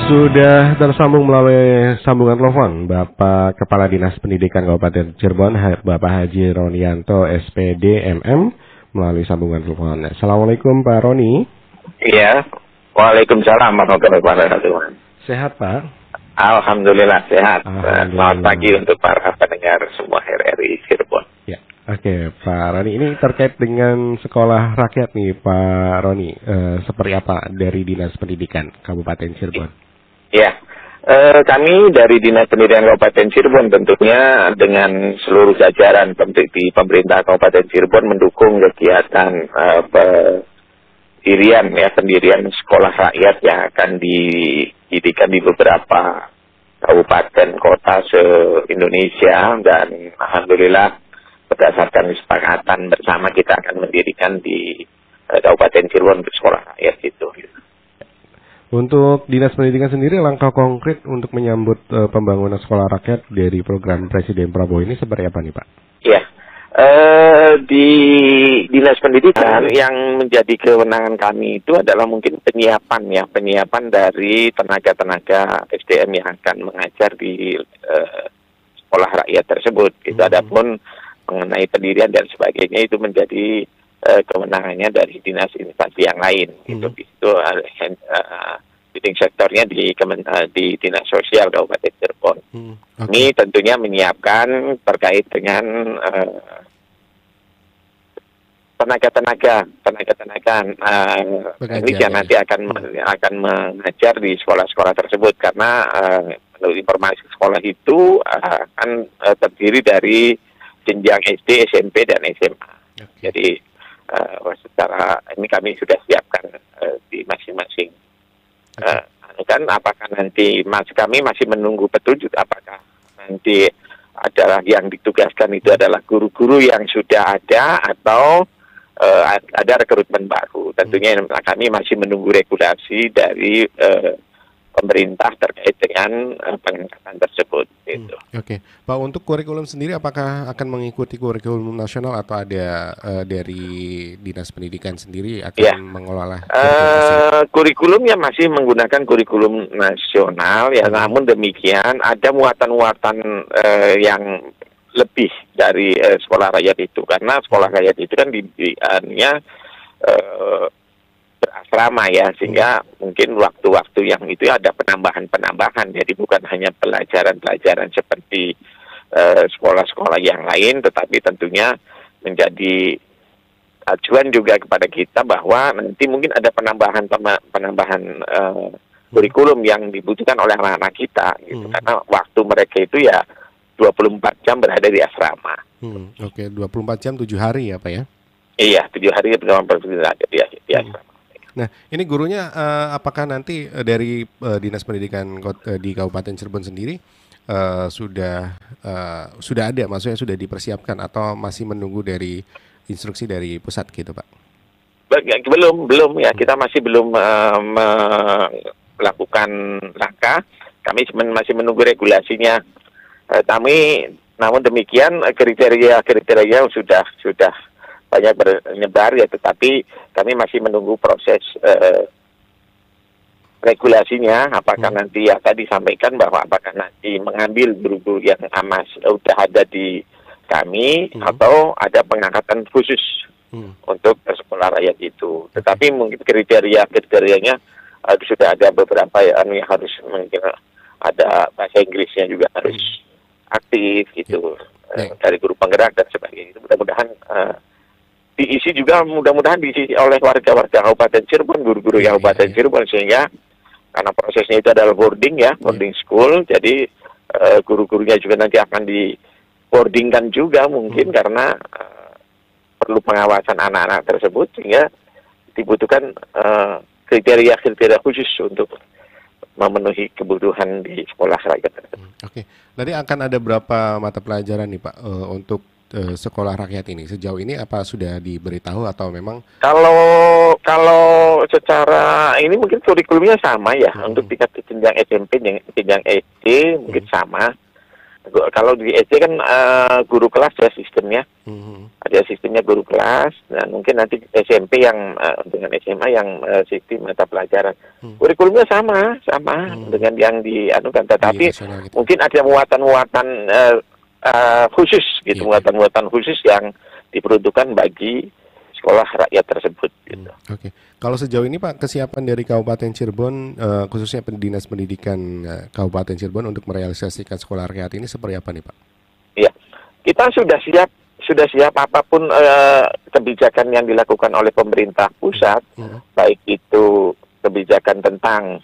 Sudah tersambung melalui sambungan telepon Bapak Kepala Dinas Pendidikan Kabupaten Cirebon, Bapak Haji Ronianto, SPD, MM, melalui sambungan telepon. Assalamualaikum Pak Roni. Iya, waalaikumsalam warahmatullahi wabarakatuh. Sehat Pak? Alhamdulillah sehat. Alhamdulillah. Selamat pagi untuk para pendengar semua RRI Cirebon. Ya, oke Pak Roni. Ini terkait dengan sekolah rakyat nih Pak Roni. Seperti apa dari Dinas Pendidikan Kabupaten Cirebon? Ya, kami dari Dinas Pendidikan Kabupaten Cirebon tentunya dengan seluruh jajaran di pemerintah Kabupaten Cirebon mendukung kegiatan pendirian sekolah rakyat yang akan didirikan di beberapa kabupaten kota se-Indonesia, dan alhamdulillah berdasarkan kesepakatan bersama kita akan mendirikan di Kabupaten Cirebon untuk sekolah rakyat itu. Untuk Dinas Pendidikan sendiri, langkah konkret untuk menyambut pembangunan sekolah rakyat dari program Presiden Prabowo ini seperti apa nih Pak? Iya, di Dinas Pendidikan yang menjadi kewenangan kami itu adalah mungkin penyiapan dari tenaga-tenaga SDM yang akan mengajar di sekolah rakyat tersebut. Itu adapun mengenai pendirian dan sebagainya itu menjadi kewenangannya dari dinas instansi yang lain. Itu leading sektornya di Dinas Sosial Kabupaten Cirebon. Okay. Ini tentunya menyiapkan terkait dengan tenaga-tenaga ini yang nanti akan mengajar di sekolah-sekolah tersebut, karena menurut informasi sekolah itu akan terdiri dari jenjang SD, SMP dan SMA. Okay. Jadi secara ini kami sudah siapkan di masing-masing. Apakah nanti kami masih menunggu petunjuk apakah nanti adalah yang ditugaskan itu adalah guru-guru yang sudah ada atau ada rekrutmen baru. Tentunya kami masih menunggu regulasi dari pemerintah terkait dengan pengangkatan tersebut. Oke. Pak, untuk kurikulum sendiri apakah akan mengikuti kurikulum nasional atau ada dari Dinas Pendidikan sendiri akan mengelola kurikulumnya masih menggunakan kurikulum nasional ya, namun demikian ada muatan-muatan yang lebih dari sekolah rakyat itu, karena sekolah rakyat itu kan didirikannya berasrama ya, sehingga mungkin waktu-waktu yang itu ada penambahan-penambahan, jadi bukan hanya pelajaran-pelajaran seperti sekolah-sekolah yang lain, tetapi tentunya menjadi acuan juga kepada kita bahwa nanti mungkin ada penambahan kurikulum yang dibutuhkan oleh anak-anak kita gitu. Karena waktu mereka itu ya 24 jam berada di asrama. Oke, 24 jam 7 hari ya Pak ya? Iya, 7 hari 24 jam di asrama. Nah, ini gurunya apakah nanti dari Dinas Pendidikan di Kabupaten Cirebon sendiri sudah ada, maksudnya sudah dipersiapkan atau masih menunggu dari instruksi dari pusat gitu Pak? Belum ya, kita masih belum melakukan langkah. Kami masih menunggu regulasinya. Namun demikian kriteria sudah banyak menyebar ya, tetapi kami masih menunggu proses regulasinya. Apakah nanti ya tadi sampaikan bahwa apakah nanti mengambil guru-guru yang sudah ada di kami atau ada pengangkatan khusus untuk sekolah rakyat itu. Tetapi mungkin kriterianya sudah ada beberapa yang harus, mungkin ada bahasa Inggrisnya juga harus aktif gitu, dari guru penggerak dan sebagainya. Mudah-mudahan diisi juga, diisi oleh warga-warga Kabupaten Cirebon, guru-guru Kabupaten Cirebon, sehingga karena prosesnya itu adalah boarding school, jadi guru-gurunya juga nanti akan di boardingkan juga mungkin karena perlu pengawasan anak-anak tersebut, sehingga dibutuhkan kriteria-kriteria khusus untuk memenuhi kebutuhan di sekolah rakyat tersebut. Oke, tadi akan ada berapa mata pelajaran nih Pak untuk sekolah rakyat ini? Sejauh ini apa sudah diberitahu atau memang? Kalau secara ini mungkin kurikulumnya sama ya, untuk tingkat jenjang SMP, jenjang SD mungkin sama. Kalau di SD kan guru kelas ya sistemnya. Ada sistemnya guru kelas, dan mungkin nanti SMP yang dengan SMA yang sistem mata pelajaran. Kurikulumnya sama dengan yang dianukan, tetapi gitu. mungkin ada muatan-muatan khusus gitu, muatan-muatan khusus yang diperuntukkan bagi sekolah rakyat tersebut. Gitu. Oke. Kalau sejauh ini Pak, kesiapan dari Kabupaten Cirebon, khususnya Dinas Pendidikan Kabupaten Cirebon untuk merealisasikan sekolah rakyat ini seperti apa nih Pak? Iya, kita sudah siap apapun kebijakan yang dilakukan oleh pemerintah pusat, baik itu kebijakan tentang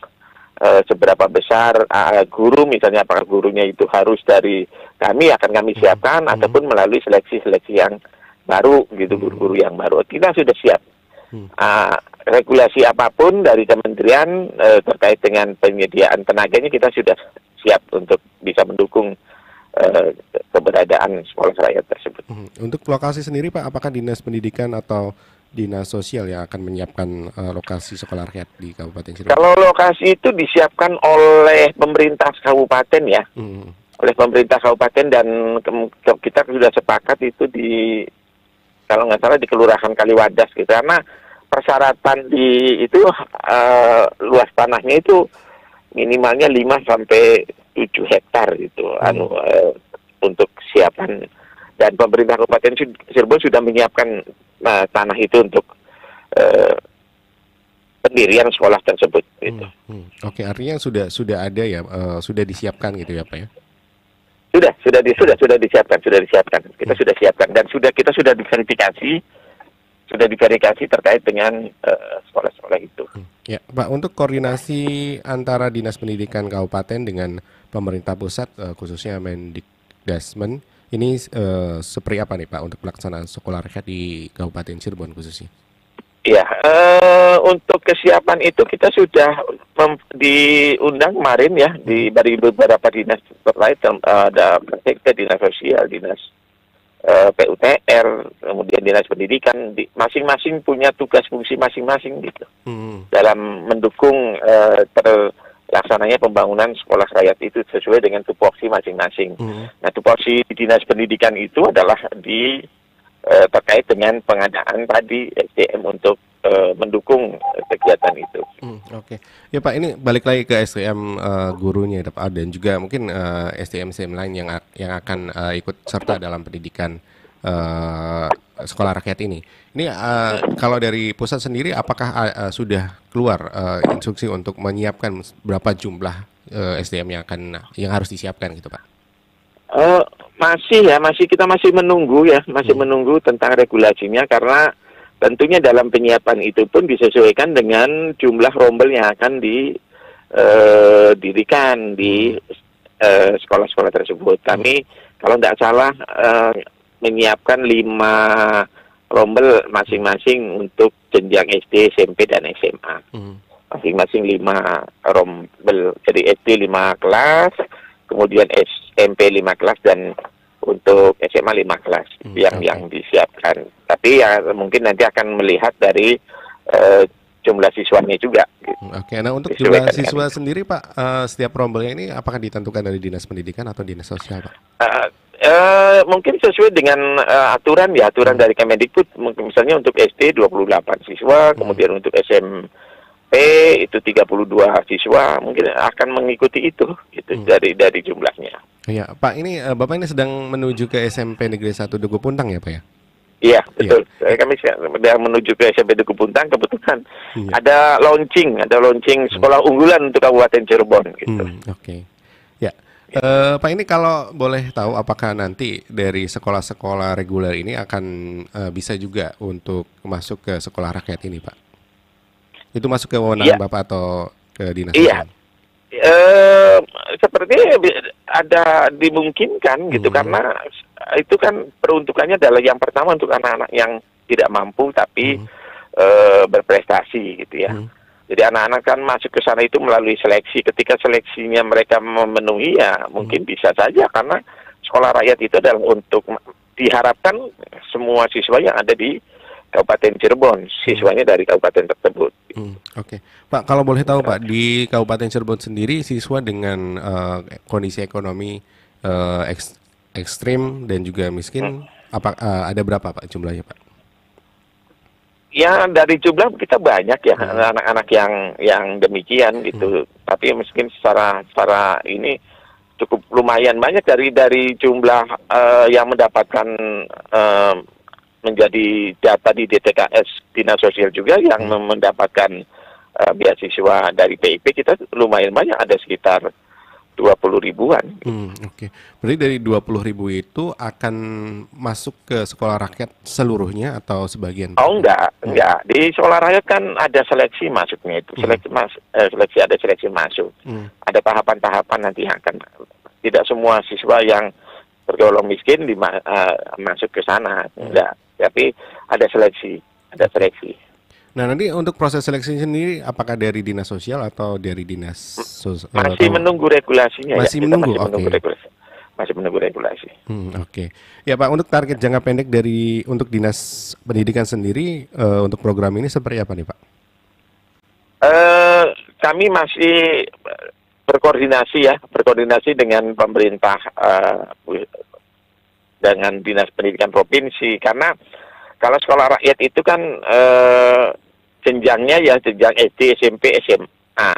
seberapa besar guru, misalnya apakah gurunya itu harus dari kami akan kami siapkan, ataupun melalui seleksi-seleksi yang baru gitu, guru-guru yang baru. Kita sudah siap. Regulasi apapun dari kementerian terkait dengan penyediaan tenaganya, kita sudah siap untuk bisa mendukung keberadaan sekolah rakyat tersebut. Untuk lokasi sendiri Pak, apakah Dinas Pendidikan atau Dinas Sosial yang akan menyiapkan lokasi sekolah rakyat di Kabupaten Cirebon? Kalau lokasi itu disiapkan oleh pemerintah kabupaten ya, oleh pemerintah kabupaten, dan kita sudah sepakat itu kalau nggak salah di Kelurahan Kaliwadas gitu, karena persyaratan di itu luas tanahnya itu minimalnya 5 sampai 7 hektar gitu, untuk siapan, dan pemerintah Kabupaten Cirebon sudah menyiapkan tanah itu untuk pendirian sekolah tersebut. Gitu. Oke, artinya sudah ada ya, sudah disiapkan gitu ya Pak ya? Sudah disiapkan. Kita sudah siapkan, dan kita sudah diverifikasi terkait dengan sekolah-sekolah itu. Ya, Pak, untuk koordinasi antara Dinas Pendidikan Kabupaten dengan pemerintah pusat, khususnya Mendikdasmen, ini seperti apa nih Pak untuk pelaksanaan sekolah rakyat di Kabupaten Cirebon khususnya? Ya, untuk kesiapan itu kita sudah diundang kemarin ya, dari beberapa dinas terkait, ada dinas sosial, dinas PUTR, kemudian dinas pendidikan, masing-masing punya tugas fungsi masing-masing gitu, dalam mendukung terlaksananya pembangunan sekolah rakyat itu sesuai dengan tupoksi masing-masing. Nah, tupoksi dinas pendidikan itu adalah terkait dengan pengadaan tadi SDM untuk mendukung kegiatan itu. Oke. Ya Pak, ini balik lagi ke SDM gurunya Pak, dan juga mungkin SDM lain yang akan ikut serta dalam pendidikan sekolah rakyat ini. Ini kalau dari pusat sendiri, apakah sudah keluar instruksi untuk menyiapkan berapa jumlah SDM yang harus disiapkan gitu Pak? Kita masih menunggu tentang regulasinya, karena tentunya dalam penyiapan itu pun disesuaikan dengan jumlah rombel yang akan didirikan di sekolah-sekolah tersebut. Kami kalau tidak salah menyiapkan 5 rombel masing-masing untuk jenjang SD, SMP, dan SMA. Masing-masing 5 rombel. Jadi SD 5 kelas, kemudian SMP 5 kelas, dan untuk SMA 5 kelas yang disiapkan. Tapi ya mungkin nanti akan melihat dari jumlah siswanya juga. Gitu. Oke, nah untuk jumlah siswa sendiri Pak, setiap rombelnya ini apakah ditentukan dari Dinas Pendidikan atau Dinas Sosial Pak? Mungkin sesuai dengan aturan dari Kemendikbud. Misalnya untuk SD 28 siswa, kemudian untuk SMP itu 32 siswa, mungkin akan mengikuti itu gitu, dari jumlahnya. Iya, Pak, ini Bapak ini sedang menuju ke SMP Negeri 1 Duku Puntang ya Pak ya? Iya, betul. Iya. Kami sedang menuju ke SMP Duku Puntang, kebetulan ada launching sekolah unggulan untuk Kabupaten Cirebon gitu. Oke. Ya. Pak, ini kalau boleh tahu, apakah nanti dari sekolah-sekolah reguler ini akan bisa juga untuk masuk ke sekolah rakyat ini Pak? Itu masuk ke wewenang Bapak atau ke dinas? Iya. Sepertinya ada dimungkinkan gitu, karena itu kan peruntukannya adalah yang pertama untuk anak-anak yang tidak mampu tapi berprestasi gitu ya. Jadi anak-anak kan masuk ke sana itu melalui seleksi. Ketika seleksinya mereka memenuhi, ya mungkin bisa saja, karena sekolah rakyat itu adalah untuk diharapkan semua siswa yang ada di Kabupaten Cirebon, siswanya dari kabupaten tersebut. Oke. Pak, kalau boleh tahu Pak, di Kabupaten Cirebon sendiri siswa dengan kondisi ekonomi ekstrim dan juga miskin, ada berapa Pak jumlahnya Pak? Ya dari jumlah kita banyak ya anak-anak yang demikian gitu. Tapi mungkin secara ini cukup lumayan banyak dari jumlah yang mendapatkan menjadi data di DTKS Dinas Sosial juga yang mendapatkan beasiswa dari PIP kita lumayan banyak, ada sekitar 20 ribuan. Oke. Berarti dari 20 ribu itu akan masuk ke sekolah rakyat seluruhnya atau sebagian? Oh enggak. Di sekolah rakyat kan ada seleksi masuknya itu. Ada seleksi masuk. Ada tahapan-tahapan nanti yang akan, tidak semua siswa yang tergolong miskin masuk ke sana. Enggak. Tapi ada seleksi. Nah nanti untuk proses seleksi sendiri apakah dari dinas sosial atau dari dinas masih menunggu regulasinya? Masih ya, menunggu, masih menunggu regulasi. Oke. Ya Pak, untuk target jangka pendek untuk dinas pendidikan sendiri untuk program ini seperti apa nih Pak? Kami masih berkoordinasi dengan pemerintah, dengan dinas pendidikan provinsi, karena kalau sekolah rakyat itu kan jenjangnya ya jenjang SD, SMP, SMA.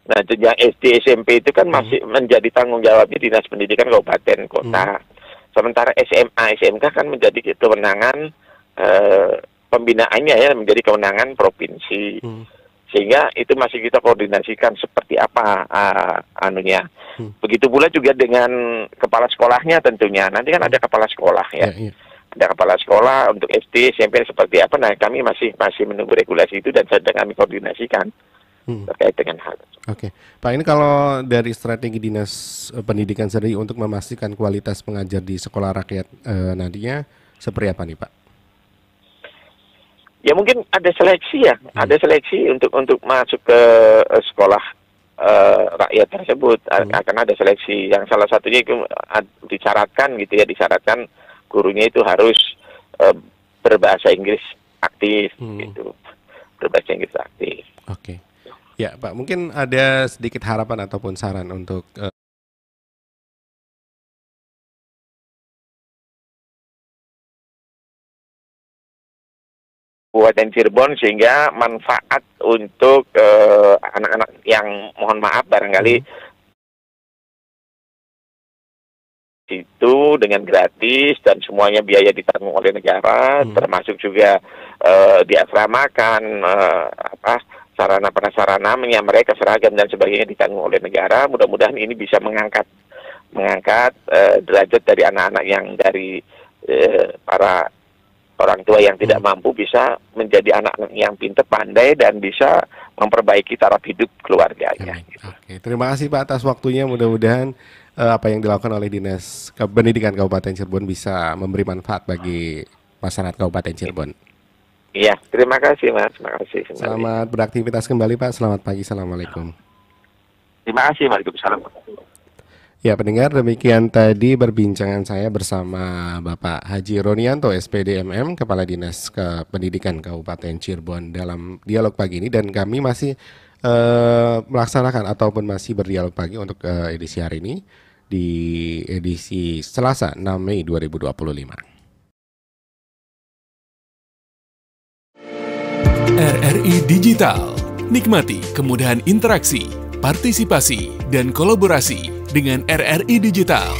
Nah, jenjang SD, SMP itu kan masih menjadi tanggung jawabnya Dinas Pendidikan Kabupaten Kota. Sementara SMA, SMK kan menjadi kewenangan pembinaannya ya menjadi kewenangan provinsi. Sehingga itu masih kita koordinasikan seperti apa anunya. Begitu pula juga dengan kepala sekolahnya tentunya. Nanti kan ada kepala sekolah ya. Ada kepala sekolah untuk SD, SMP seperti apa. Nah, kami masih menunggu regulasi itu dan sedang kami koordinasikan terkait dengan hal itu. Oke, Pak, ini kalau dari strategi dinas pendidikan sendiri untuk memastikan kualitas pengajar di sekolah rakyat nantinya seperti apa nih Pak? Ya mungkin ada seleksi ya, ada seleksi untuk masuk ke sekolah rakyat tersebut. Akan ada seleksi yang salah satunya itu disyaratkan gurunya itu harus berbahasa Inggris aktif gitu. Berbahasa Inggris aktif. Oke. Ya, Pak, mungkin ada sedikit harapan ataupun saran untuk Kabupaten Cirebon sehingga manfaat untuk anak-anak yang mohon maaf barangkali itu dengan gratis dan semuanya biaya ditanggung oleh negara, termasuk juga diasramakan, sarana prasarana mereka seragam dan sebagainya ditanggung oleh negara. Mudah-mudahan ini bisa mengangkat derajat dari anak-anak yang dari para orang tua yang tidak mampu bisa menjadi anak-anak yang pintar, pandai dan bisa memperbaiki taraf hidup keluarganya. Oke, terima kasih Pak atas waktunya. Mudah-mudahan apa yang dilakukan oleh Dinas Pendidikan Kabupaten Cirebon bisa memberi manfaat bagi masyarakat Kabupaten Cirebon. Iya, terima kasih Mas. Terima kasih. Selamat beraktivitas kembali Pak. Selamat pagi. Assalamualaikum. Terima kasih. Waalaikumsalam. Ya pendengar, demikian tadi perbincangan saya bersama Bapak Haji Ronianto SPD MM, Kepala Dinas Pendidikan Kabupaten Cirebon dalam dialog pagi ini, dan kami masih melaksanakan ataupun masih berdialog pagi untuk edisi hari ini di edisi Selasa 6 Mei 2025. RRI Digital. Nikmati kemudahan interaksi, partisipasi, dan kolaborasi dengan RRI Digital.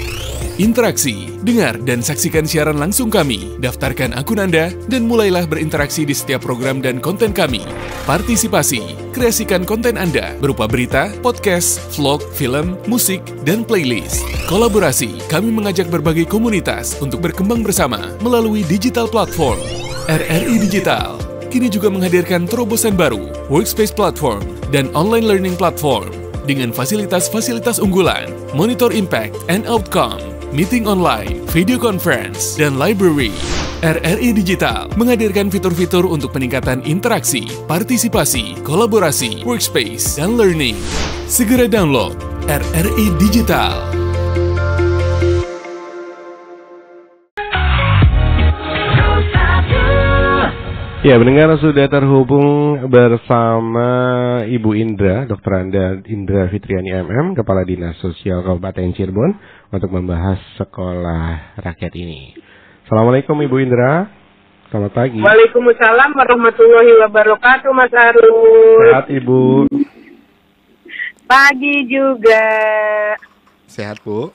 Interaksi, dengar dan saksikan siaran langsung kami, daftarkan akun Anda, dan mulailah berinteraksi di setiap program dan konten kami. Partisipasi, kreasikan konten Anda berupa berita, podcast, vlog, film, musik, dan playlist. Kolaborasi, kami mengajak berbagai komunitas untuk berkembang bersama melalui digital platform. RRI Digital kini juga menghadirkan terobosan baru, workspace platform, dan online learning platform dengan fasilitas-fasilitas unggulan, monitor impact and outcome, meeting online, video conference, dan library. RRI Digital menghadirkan fitur-fitur untuk peningkatan interaksi, partisipasi, kolaborasi, workspace, dan learning. Segera download RRI Digital. Ya, mendengar sudah terhubung bersama Ibu Indra, Dr. Indra Fitriani MM, Kepala Dinas Sosial Kabupaten Cirebon, untuk membahas sekolah rakyat ini. Assalamualaikum Ibu Indra, selamat pagi. Waalaikumsalam warahmatullahi wabarakatuh, Mas Arul. Sehat Ibu? Pagi juga. Sehat Bu?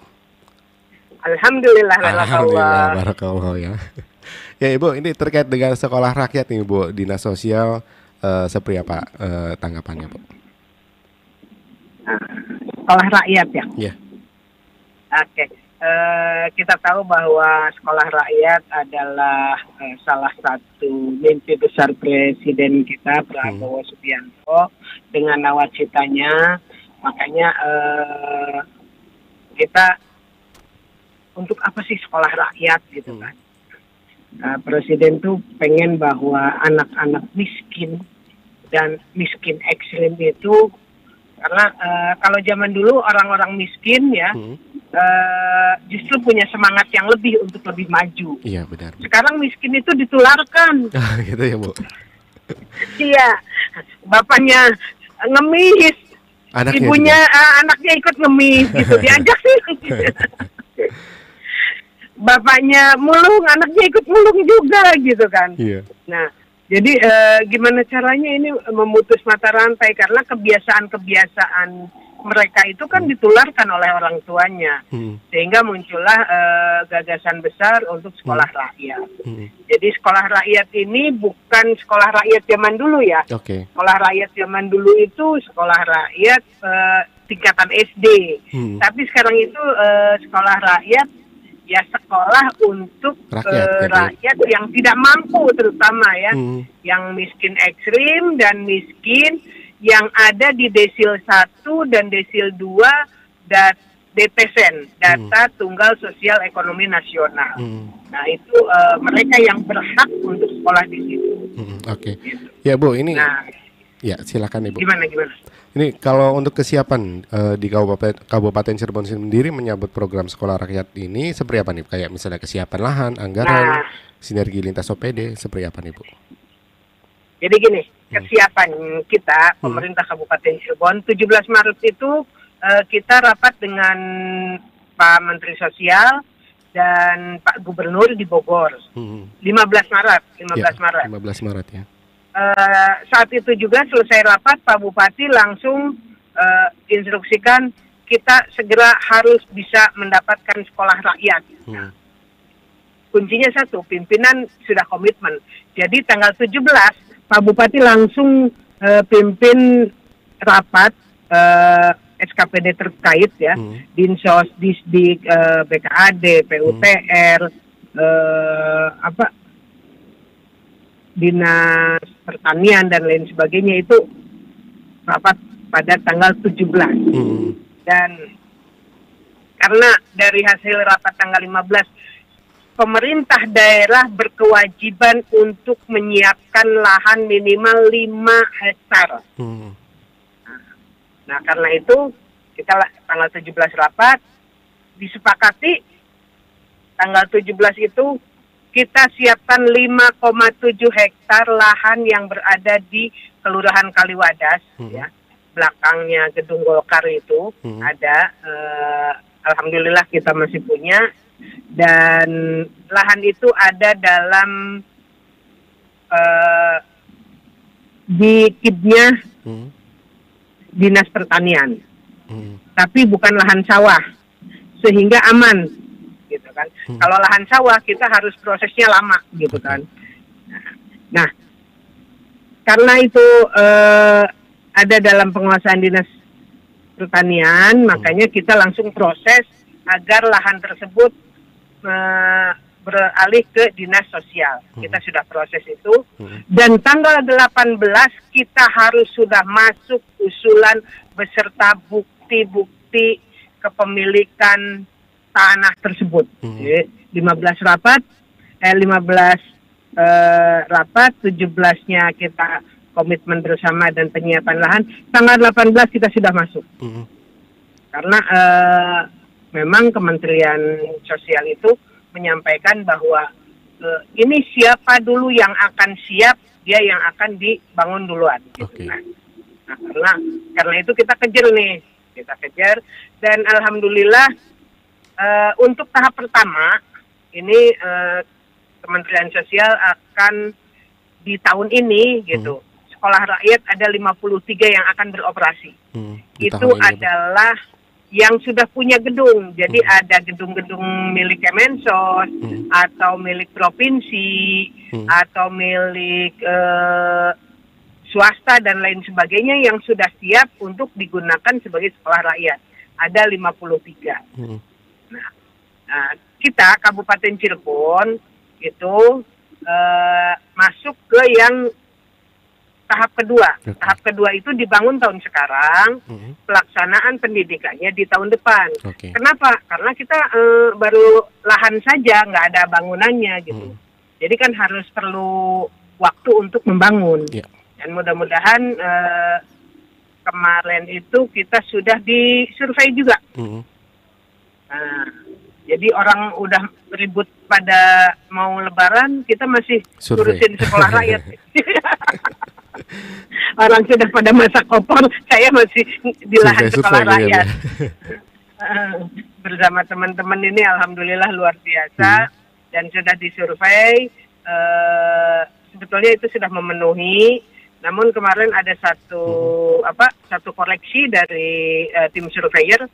Alhamdulillah. Alhamdulillah, barakallah ya. Ya Ibu, ini terkait dengan sekolah rakyat nih Bu, Dinas Sosial seperti apa tanggapannya Bu? Sekolah rakyat ya? Iya. Oke. Kita tahu bahwa sekolah rakyat adalah salah satu mimpi besar Presiden kita, Prabowo Subianto, dengan nawacitanya. Makanya kita, untuk apa sih sekolah rakyat gitu kan? Presiden tuh pengen bahwa anak-anak miskin dan miskin ekstrim itu, karena kalau zaman dulu orang-orang miskin ya justru punya semangat yang lebih untuk lebih maju. Iya benar. Sekarang miskin itu ditularkan. Gitu ya Bu. Iya, bapaknya ngemis, ibunya anaknya ikut ngemis gitu, diajak sih. Bapaknya mulung, anaknya ikut mulung juga gitu kan. Iya. Nah, jadi gimana caranya ini memutus mata rantai, karena kebiasaan-kebiasaan mereka itu kan ditularkan oleh orang tuanya. Sehingga muncullah gagasan besar untuk sekolah rakyat. Jadi sekolah rakyat ini bukan sekolah rakyat zaman dulu ya. Sekolah rakyat zaman dulu itu sekolah rakyat tingkatan SD. Tapi sekarang itu sekolah rakyat ya sekolah untuk rakyat yang tidak mampu, terutama ya, yang miskin ekstrim dan miskin yang ada di desil 1 dan desil 2 dan DTSEN, Data Tunggal Sosial Ekonomi Nasional. Nah itu mereka yang berhak untuk sekolah di situ. Gitu. Ya Bu, ini ya silakan Ibu. Gimana? Ini kalau untuk kesiapan di Kabupaten Cirebon sendiri menyambut program sekolah rakyat ini seperti apa nih? Kayak misalnya kesiapan lahan, anggaran, sinergi lintas OPD, seperti apa nih Bu? Jadi gini, kesiapan kita pemerintah Kabupaten Cirebon 17 Maret itu kita rapat dengan Pak Menteri Sosial dan Pak Gubernur di Bogor. 15 Maret. 15 Maret ya. Saat itu juga selesai rapat, Pak Bupati langsung instruksikan kita segera harus bisa mendapatkan sekolah rakyat. Kuncinya satu, pimpinan sudah komitmen. Jadi tanggal 17 Pak Bupati langsung pimpin rapat SKPD terkait ya, Dinsos, Disdik, BKAD, PUTR, Dinas Pertanian dan lain sebagainya, itu rapat pada tanggal 17. Dan karena dari hasil rapat tanggal 15, pemerintah daerah berkewajiban untuk menyiapkan lahan minimal 5 hektar. Nah, karena itu kita tanggal 17 rapat disepakati tanggal 17 itu kita siapkan 5,7 hektar lahan yang berada di Kelurahan Kaliwadas, ya, belakangnya Gedung Golkar itu ada. Alhamdulillah kita masih punya, dan lahan itu ada dalam di KIB-nya Dinas Pertanian, tapi bukan lahan sawah, sehingga aman. Gitu kan. Kalau lahan sawah kita harus prosesnya lama gitu kan. Nah, karena itu ada dalam penguasaan Dinas Pertanian, makanya kita langsung proses agar lahan tersebut beralih ke Dinas Sosial. Kita sudah proses itu, dan tanggal 18 kita harus sudah masuk usulan beserta bukti-bukti kepemilikan tanah tersebut. 15 rapat, 17-nya kita komitmen bersama dan penyiapan lahan. Tanggal 18 kita sudah masuk. Karena memang Kementerian Sosial itu menyampaikan bahwa ini siapa dulu yang akan siap dia yang akan dibangun duluan. Gitu. Okay. Nah, karena itu kita kejar dan alhamdulillah untuk tahap pertama ini Kementerian Sosial akan di tahun ini gitu. Sekolah rakyat ada 53 yang akan beroperasi. Itu adalah yang sudah punya gedung. Jadi ada gedung-gedung milik Kemensos atau milik provinsi atau milik swasta dan lain sebagainya yang sudah siap untuk digunakan sebagai sekolah rakyat. Ada 53. Nah, kita Kabupaten Cirebon itu masuk ke yang tahap kedua. Tahap kedua itu dibangun tahun sekarang, pelaksanaan pendidikannya di tahun depan. Kenapa? Karena kita baru lahan saja, nggak ada bangunannya gitu. Jadi kan harus perlu waktu untuk membangun. Dan mudah-mudahan kemarin itu kita sudah disurvei juga. Jadi orang udah ribut pada mau lebaran, kita masih urusin sekolah rakyat. Orang sudah pada masak opor, saya masih di lahan sekolah rakyat. Bersama teman-teman ini alhamdulillah luar biasa dan sudah disurvei. Sebetulnya itu sudah memenuhi. Namun kemarin ada satu koreksi dari tim surveyor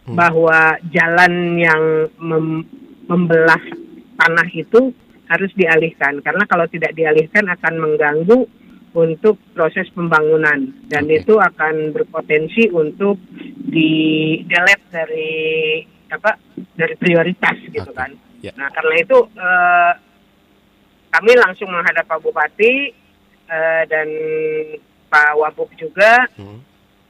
bahwa jalan yang membelah tanah itu harus dialihkan karena kalau tidak dialihkan akan mengganggu untuk proses pembangunan dan itu akan berpotensi untuk di-delete dari prioritas gitu kan. Nah karena itu kami langsung menghadap Pak Bupati dan Pak Wabub juga.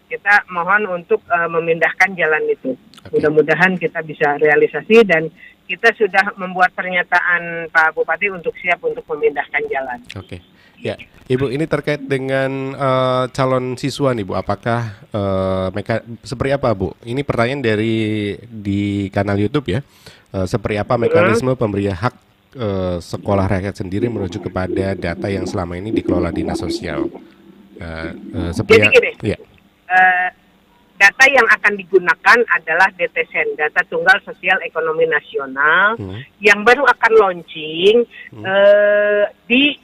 Kita mohon untuk memindahkan jalan itu. Mudah-mudahan kita bisa realisasi dan kita sudah membuat pernyataan Pak Bupati untuk siap untuk memindahkan jalan. Ya, Ibu, ini terkait dengan calon siswa nih Bu, apakah seperti apa Bu? Ini pertanyaan di kanal YouTube ya. Seperti apa mekanisme pemberian hak sekolah rakyat sendiri merujuk kepada data yang selama ini dikelola Dinas Sosial? Jadi gini. Data yang akan digunakan adalah DTSEN, Data Tunggal Sosial Ekonomi Nasional, yang baru akan launching di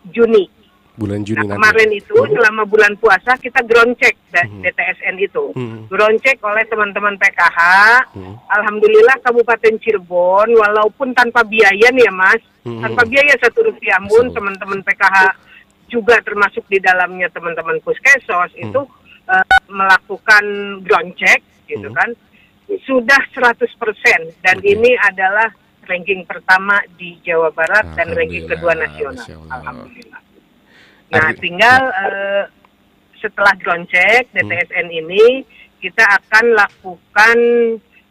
Juni. Bulan Juni nanti. Kemarin itu selama bulan puasa kita ground check DTSN itu. Ground check oleh teman-teman PKH. Alhamdulillah Kabupaten Cirebon walaupun tanpa biaya nih ya Mas, tanpa biaya Rp1 pun teman-teman PKH juga termasuk di dalamnya teman-teman Puskesos itu melakukan ground check gitu kan sudah 100% dan ini adalah ranking pertama di Jawa Barat dan ranking kedua nasional. Alhamdulillah. Nah tinggal setelah ground check DTSN ini kita akan lakukan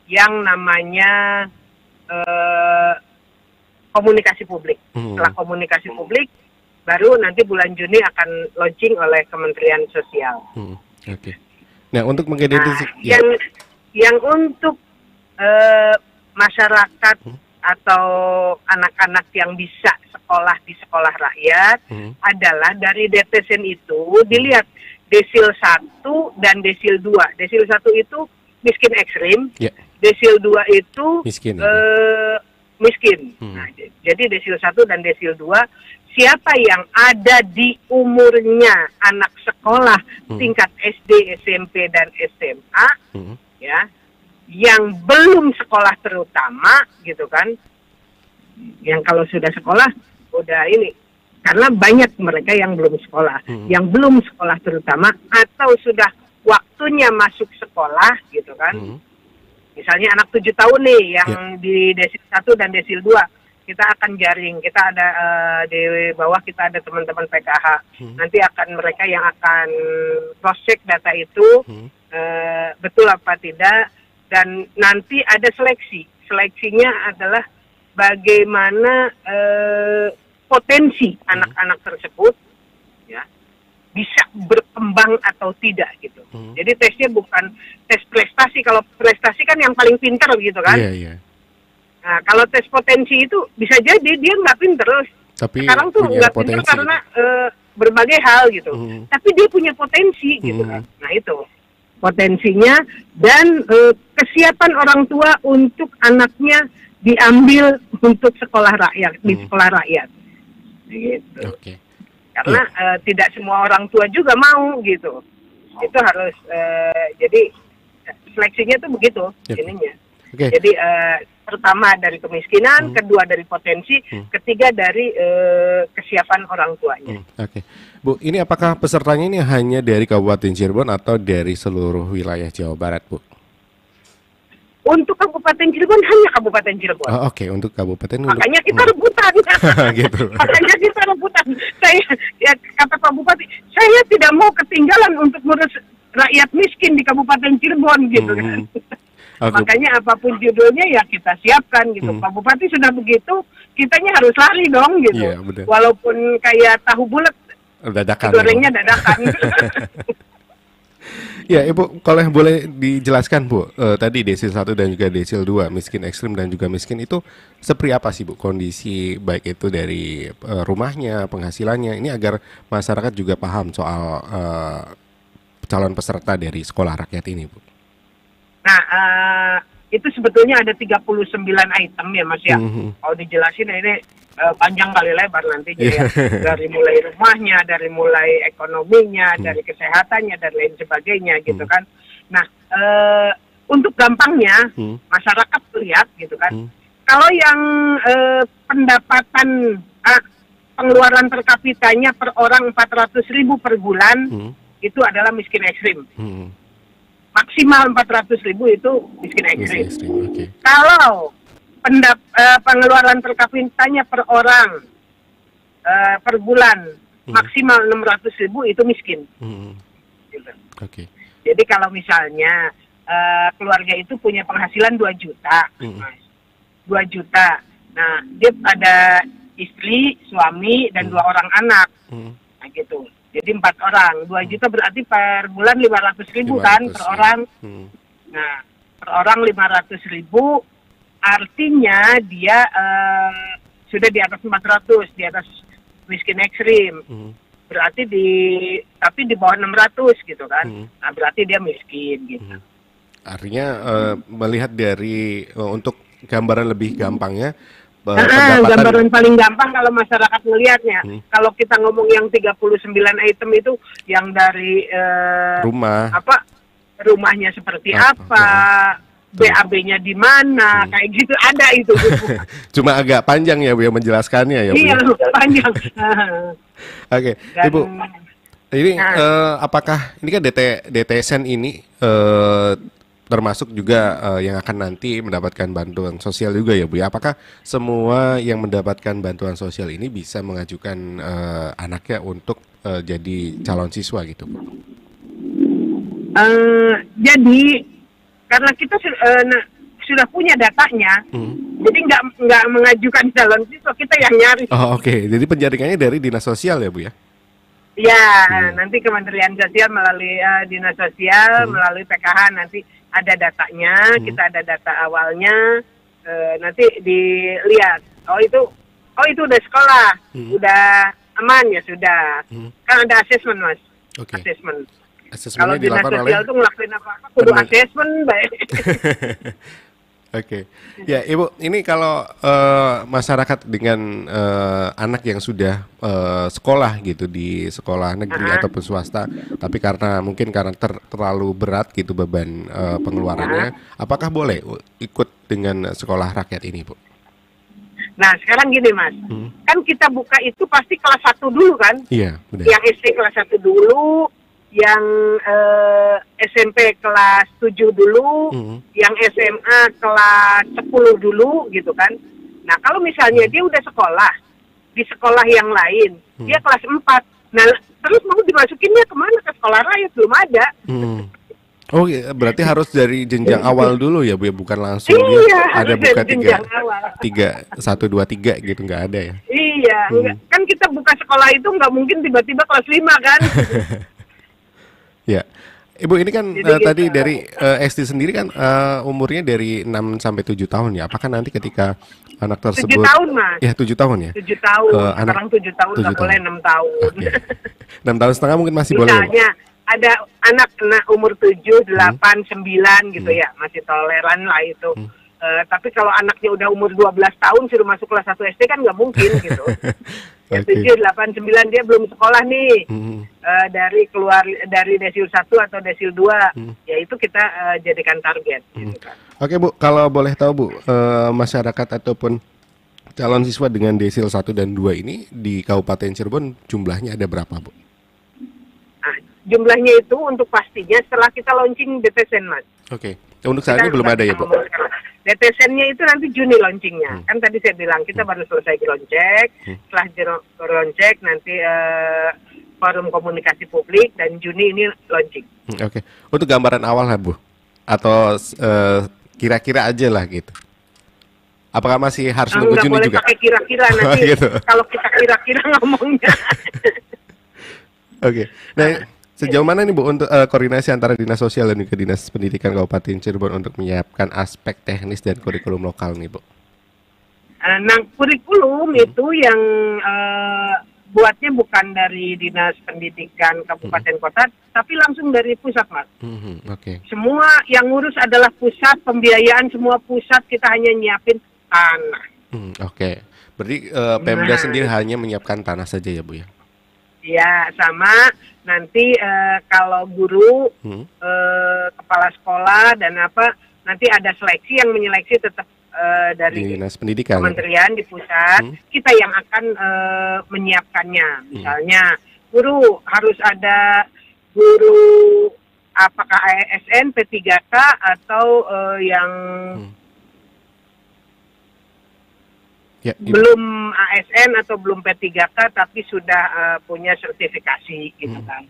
yang namanya komunikasi publik. Setelah komunikasi publik baru nanti bulan Juni akan launching oleh Kementerian Sosial. Nah untuk mengidentifikasi yang untuk masyarakat atau anak-anak yang bisa sekolah di sekolah rakyat adalah dari DTSN itu dilihat desil 1 dan desil 2. Desil 1 itu miskin ekstrim, desil 2 itu miskin. Nah, jadi desil 1 dan desil 2 siapa yang ada di umurnya anak sekolah tingkat SD, SMP, dan SMA, ya, yang belum sekolah terutama, gitu kan, yang kalau sudah sekolah, udah ini, karena banyak mereka yang belum sekolah, yang belum sekolah terutama, atau sudah waktunya masuk sekolah, gitu kan, misalnya anak 7 tahun nih, yang di desil 1 dan desil 2, kita akan jaring, kita ada di bawah kita ada teman-teman PKH. Nanti akan mereka yang akan cross check data itu betul apa tidak dan nanti ada seleksi. Seleksinya adalah bagaimana potensi anak-anak tersebut ya bisa berkembang atau tidak gitu. Jadi tesnya bukan tes prestasi. Kalau prestasi kan yang paling pintar gitu kan. Nah, kalau tes potensi itu bisa jadi dia nggak pinter, Sekarang tuh nggak pintar karena berbagai hal gitu. Tapi dia punya potensi gitu kan. Nah itu potensinya dan kesiapan orang tua untuk anaknya diambil untuk sekolah rakyat di sekolah rakyat. Gitu. Karena tidak semua orang tua juga mau gitu. Itu harus jadi seleksinya tuh begitu ininya. Jadi pertama dari kemiskinan, kedua dari potensi, ketiga dari kesiapan orang tuanya. Bu, ini apakah pesertanya ini hanya dari Kabupaten Cirebon atau dari seluruh wilayah Jawa Barat, Bu? Untuk Kabupaten Cirebon hanya Kabupaten Cirebon. Untuk Kabupaten. Makanya kita rebutan. Gitu. Makanya kita rebutan. Saya kata Pak Bupati, saya tidak mau ketinggalan untuk ngurus rakyat miskin di Kabupaten Cirebon gitu kan. Makanya apapun judulnya ya kita siapkan gitu. Pak Bupati sudah begitu, kitanya harus lari dong gitu. Walaupun kayak tahu bulat, gorengnya dadakan. Ya Ibu, kalau boleh dijelaskan Bu, tadi desil 1 dan juga desil 2, miskin ekstrim dan juga miskin itu seperti apa sih Bu kondisi baik itu dari rumahnya, penghasilannya, ini agar masyarakat juga paham soal calon peserta dari sekolah rakyat ini Bu. Nah, itu sebetulnya ada 39 item ya Mas ya. Kalau dijelasin ini panjang kali lebar nanti ya. Dari mulai rumahnya, dari mulai ekonominya, dari kesehatannya dan lain sebagainya gitu kan. Nah, untuk gampangnya masyarakat lihat gitu kan. Kalau yang pendapatan pengeluaran per kapitanya per orang 400.000 per bulan itu adalah miskin ekstrim. Maksimal 400.000 itu miskin ekstrim. Kalau pengeluaran per kapitanya per orang per bulan maksimal 600.000 itu miskin. Gitu. Jadi kalau misalnya keluarga itu punya penghasilan 2 juta, 2 juta. Nah, dia ada istri, suami dan 2 orang anak. Nah gitu. Jadi 4 orang, 2 juta berarti per bulan 500.000 kan per orang. Nah, per orang 500.000 artinya dia sudah di atas 400, di atas miskin ekstrim. Berarti tapi di bawah 600 gitu kan. Nah, berarti dia miskin gitu. Artinya melihat dari untuk gambaran lebih gampangnya gambaran paling gampang kalau masyarakat melihatnya. Kalau kita ngomong yang 39 item itu yang dari rumahnya seperti apa, BAB-nya di mana, kayak gitu ada itu. Cuma agak panjang ya Bu ya menjelaskannya ya Bu. Iya, panjang. Ibu, ini apakah ini kan DTSN ini termasuk juga yang akan nanti mendapatkan bantuan sosial juga ya Bu ya. Apakah semua yang mendapatkan bantuan sosial ini bisa mengajukan anaknya untuk jadi calon siswa gitu Bu? Jadi karena kita sudah punya datanya, jadi nggak mengajukan calon siswa, kita yang nyari. Jadi penjaringannya dari Dinas Sosial ya Bu ya? Ya, nanti Kementerian Sosial melalui Dinas Sosial, melalui PKH nanti ada datanya, kita ada data awalnya, nanti dilihat. Oh itu udah sekolah, udah aman ya sudah. Kan ada asesmen Mas, asesmen. Kalau Dinas Sosial itu ngelakuin apa-apa, kudu asesmen baik. Ya Ibu, ini kalau masyarakat dengan anak yang sudah sekolah gitu di sekolah negeri ataupun swasta, tapi mungkin karena terlalu berat gitu beban pengeluarannya, apakah boleh ikut dengan sekolah rakyat ini Bu? Nah sekarang gini Mas, kan kita buka itu pasti kelas 1 dulu kan? Iya, benar. Yang SD kelas 1 dulu, yang SMP kelas 7 dulu, yang SMA kelas 10 dulu gitu kan. Nah kalau misalnya dia udah sekolah di sekolah yang lain, dia kelas 4, nah terus mau dimasukinnya kemana? Ke sekolah rakyat belum ada. Berarti harus dari jenjang awal dulu ya Bu ya, bukan langsung dia ada buka 3, 1, 2, 3 gitu, nggak ada ya? Iya, kan kita buka sekolah itu nggak mungkin tiba-tiba kelas 5 kan. Ya, Ibu ini kan Jadi tadi gitu. dari SD sendiri kan umurnya dari 6 sampai 7 tahun ya. Apakah nanti ketika anak 7 tersebut tahun, Mas. ya 7 tahun ya? 7 tahun. Anak Sekarang 7 tahun 7 nggak boleh tahun. 6 tahun. Oke. 6 tahun setengah mungkin masih boleh ya, Bu? Misalnya ada anak umur 7, 8, 9 gitu ya, masih toleran lah itu. Tapi kalau anaknya udah umur 12 tahun suruh masuk kelas 1 SD kan nggak mungkin gitu. Ya, 7, 8, 9 dia belum sekolah nih. Dari keluar dari desil 1 atau desil 2, ya itu kita jadikan target gitu kan. Oke Bu, kalau boleh tahu Bu, masyarakat ataupun calon siswa dengan desil 1 dan 2 ini di Kabupaten Cirebon jumlahnya ada berapa Bu? Nah, jumlahnya itu untuk pastinya setelah kita launching DTSN, Mas. Oke, untuk saat ini belum ada ya Bu? DTSN-nya itu nanti Juni launchingnya. Kan tadi saya bilang kita baru selesai ground check. Setelah ground check nanti forum komunikasi publik dan Juni ini launching. Oke, untuk gambaran awal lah Bu, atau kira-kira aja lah gitu. Apakah masih harus nunggu Nggak Juni boleh juga? pakai kira-kira nanti. Gitu. Kalau kita kira-kira ngomongnya. Oke, nah sejauh mana nih Bu untuk koordinasi antara Dinas Sosial dan juga Dinas Pendidikan Kabupaten Cirebon untuk menyiapkan aspek teknis dan kurikulum lokal nih Bu? Nah, kurikulum itu yang buatnya bukan dari Dinas Pendidikan Kabupaten Kota, tapi langsung dari pusat, Mas. Oke. Semua yang ngurus adalah pusat, pembiayaan semua pusat, kita hanya nyiapin tanah. Oke. Berarti Pemda sendiri hanya menyiapkan tanah saja ya Bu ya? Ya, sama nanti kalau guru, kepala sekolah dan apa, nanti ada seleksi yang menyeleksi tetap dari Dinas Pendidikan. kementerian di pusat, kita yang akan menyiapkannya. Misalnya guru harus ada guru apakah ASN, P3K atau yang Ya, belum ASN atau belum P3K tapi sudah punya sertifikasi gitu kan.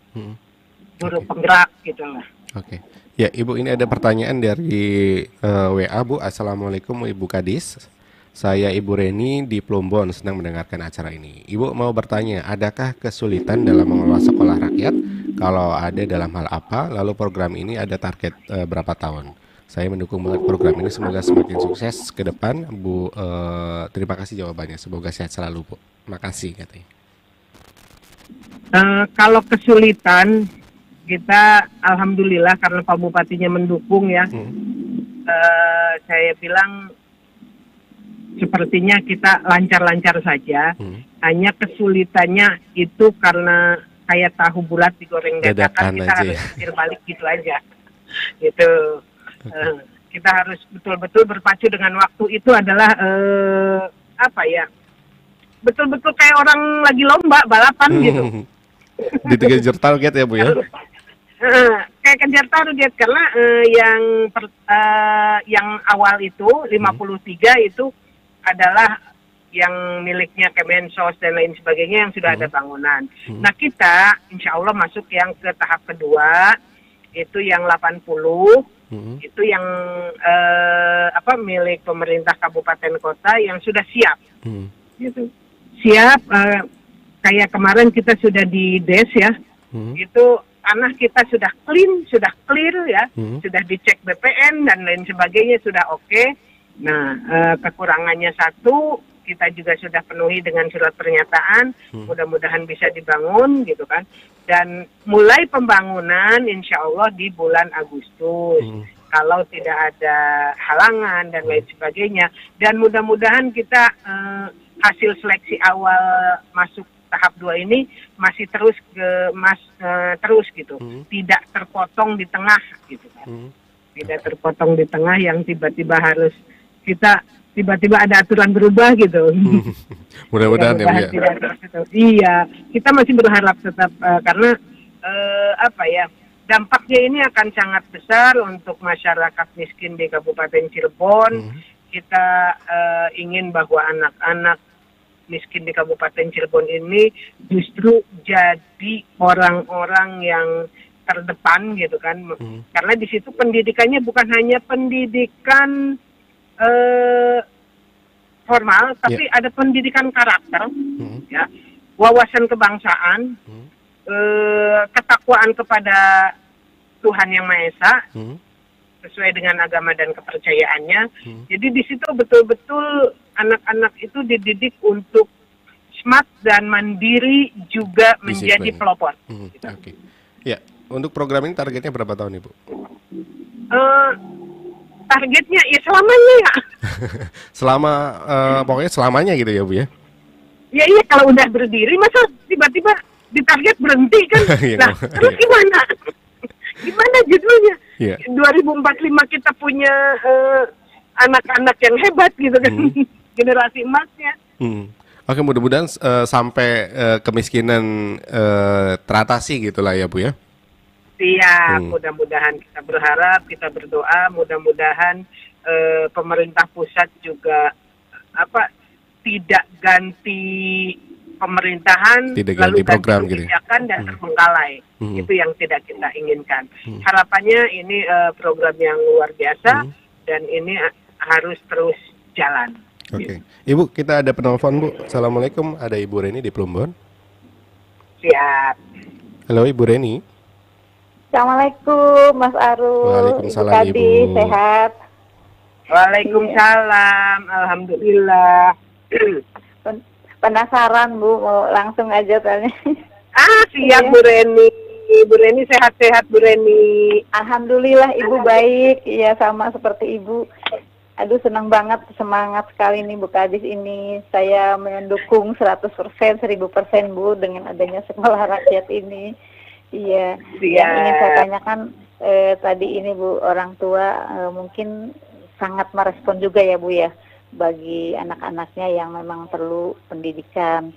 Guru penggerak gitu lah. Oke. Ya, Ibu, ini ada pertanyaan dari WA Bu. Assalamualaikum Ibu Kadis. Saya Ibu Reni di Plumbon sedang mendengarkan acara ini. Ibu mau bertanya, adakah kesulitan dalam mengelola sekolah rakyat? Kalau ada, dalam hal apa? Lalu program ini ada target berapa tahun? Saya mendukung banget program ini, semoga semakin sukses ke depan, Bu. Terima kasih jawabannya, semoga sehat selalu, Bu. Makasih katanya. Kalau kesulitan, kita alhamdulillah karena Pak Bupatinya mendukung ya. Saya bilang sepertinya kita lancar-lancar saja. Hanya kesulitannya itu karena kayak tahu bulat digoreng dadakan, kita harus pikir balik gitu aja. Gitu. Kita harus betul-betul berpacu dengan waktu. Itu adalah apa ya, betul-betul kayak orang lagi lomba balapan gitu. Dikejar target ya Bu ya? Kayak kejar target karena yang awal itu 53 itu adalah yang miliknya Kemensos dan lain sebagainya yang sudah ada bangunan. Nah kita insya Allah masuk yang ke tahap kedua, itu yang 80. Itu yang milik pemerintah kabupaten kota yang sudah siap, gitu. Siap, kayak kemarin kita sudah di DES ya, itu tanah kita sudah clear ya, sudah dicek BPN dan lain sebagainya sudah oke. Nah, kekurangannya satu, kita juga sudah penuhi dengan surat pernyataan, mudah-mudahan bisa dibangun gitu kan. Dan mulai pembangunan insya Allah di bulan Agustus, kalau tidak ada halangan dan lain sebagainya. Dan mudah-mudahan kita hasil seleksi awal masuk tahap 2 ini masih terus terus gitu, tidak terpotong di tengah gitu kan. Tidak terpotong di tengah yang tiba-tiba harus kita tiba-tiba ada aturan berubah gitu. Mudah-mudahan ya Bu ya. Iya, kita masih berharap tetap karena dampaknya ini akan sangat besar untuk masyarakat miskin di Kabupaten Cirebon. Kita ingin bahwa anak-anak miskin di Kabupaten Cirebon ini justru jadi orang-orang yang terdepan gitu kan. Karena di situ pendidikannya bukan hanya pendidikan formal, tapi ada pendidikan karakter, ya, wawasan kebangsaan, ketakwaan kepada Tuhan Yang Maha Esa, sesuai dengan agama dan kepercayaannya. Jadi di situ betul-betul anak-anak itu dididik untuk smart dan mandiri, juga menjadi pelopor. Gitu. Oke. Ya, untuk program ini targetnya berapa tahun, Ibu? Targetnya ya selamanya ya. Pokoknya selamanya gitu ya, Bu ya? Ya iya, kalau udah berdiri masa tiba-tiba ditarget berhenti kan? Nah, terus gimana? Gimana judulnya? 2045 kita punya anak-anak yang hebat gitu kan, generasi emasnya. Oke, mudah-mudahan sampai kemiskinan teratasi gitulah ya, Bu ya. Siap, mudah-mudahan, kita berharap, kita berdoa, mudah-mudahan pemerintah pusat juga tidak ganti pemerintahan, tidak lalu ganti program gitu. Kebijakan dan terbengkalai. Itu yang tidak kita inginkan. Harapannya ini program yang luar biasa dan ini harus terus jalan. Oke. Ibu, kita ada penelpon, Bu. Assalamualaikum, ada Ibu Reni di Plumbon. Siap. Halo Ibu Reni. Assalamualaikum Mas Arul. Waalaikumsalam, Ibu Kadi, sehat. Waalaikumsalam, alhamdulillah. Penasaran Bu, mau langsung aja tanya. Siap Bu Reni. Bu Reni sehat-sehat Bu Reni. Alhamdulillah Ibu baik. Iya, sama seperti Ibu. Aduh, senang banget, semangat sekali nih Bu Kadis ini. Saya mendukung 100%, 1000% Bu dengan adanya sekolah rakyat ini. Iya. Yang ingin saya tanyakan tadi ini Bu, orang tua mungkin sangat merespon juga ya Bu ya, bagi anak-anaknya yang memang perlu pendidikan.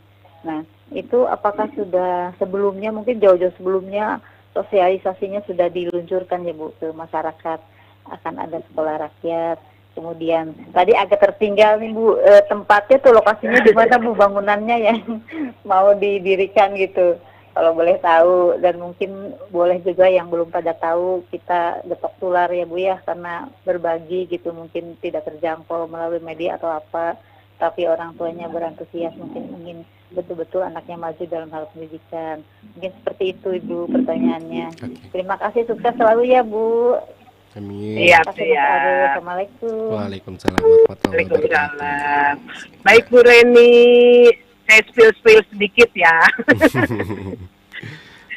Nah, itu apakah sudah sebelumnya, mungkin jauh-jauh sebelumnya sosialisasinya sudah diluncurkan ya Bu ke masyarakat, akan ada sekolah rakyat. Kemudian tadi agak tertinggal nih Bu, tempatnya tuh lokasinya di mana Bu, bangunannya yang mau didirikan gitu, kalau boleh tahu. Dan mungkin boleh juga yang belum pada tahu, kita Getok Tular ya Bu ya, karena berbagi gitu mungkin tidak terjangkau melalui media atau apa, tapi orang tuanya berantusias mungkin ingin betul-betul anaknya maju dalam hal pendidikan. Mungkin seperti itu Ibu pertanyaannya. Terima kasih, sukses selalu ya Bu. Amin. Siap. Assalamualaikum. Waalaikumsalam warahmatullahi wabarakatuh. Waalaikumsalam. Baik Bu Reni, saya spill sedikit ya.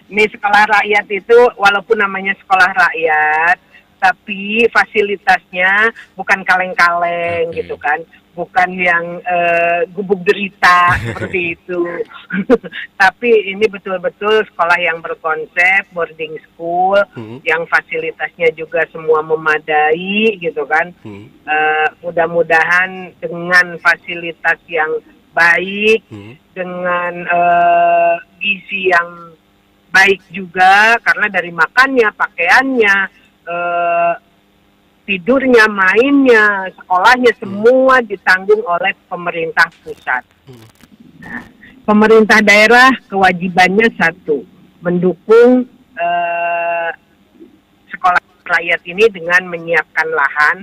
Ini sekolah rakyat itu walaupun namanya sekolah rakyat, tapi fasilitasnya bukan kaleng-kaleng gitu kan, bukan yang gubuk derita seperti itu. Tapi ini betul-betul sekolah yang berkonsep boarding school, yang fasilitasnya juga semua memadai gitu kan. Mudah-mudahan dengan fasilitas yang baik, dengan gizi yang baik juga, karena dari makannya, pakaiannya, tidurnya, mainnya, sekolahnya, semua ditanggung oleh pemerintah pusat. Nah, pemerintah daerah kewajibannya satu, mendukung sekolah rakyat ini dengan menyiapkan lahan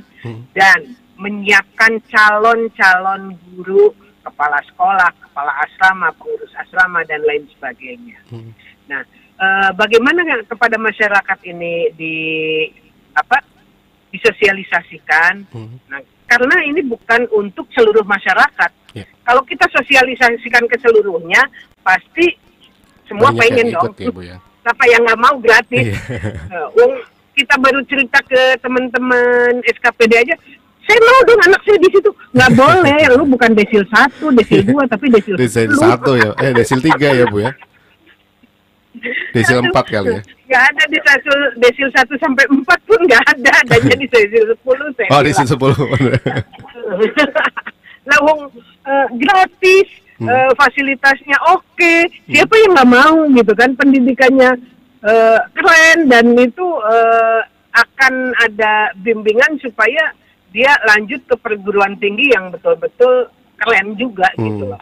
dan menyiapkan calon-calon guru, kepala sekolah, kepala asrama, pengurus asrama, dan lain sebagainya. Nah, bagaimana kepada masyarakat ini disosialisasikan? Nah, karena ini bukan untuk seluruh masyarakat. Kalau kita sosialisasikan ke seluruhnya, pasti semua banyak pengen dong. Ya, Bu, ya? Siapa yang nggak mau gratis? Kita baru cerita ke teman-teman SKPD aja, saya mau dong anak saya di situ. Nggak boleh, lu bukan desil 1, desil 2, tapi desil 10. Desil 1 ya, desil 3 ya Bu ya. Desil 4 kali ya. Nggak ada di desil 1 sampai 4 pun nggak ada, adanya di desil 10. Oh, desil 10. Nah, gratis, fasilitasnya oke. Siapa yang nggak mau gitu kan, pendidikannya keren, dan itu akan ada bimbingan supaya dia lanjut ke perguruan tinggi yang betul-betul keren juga gitu loh.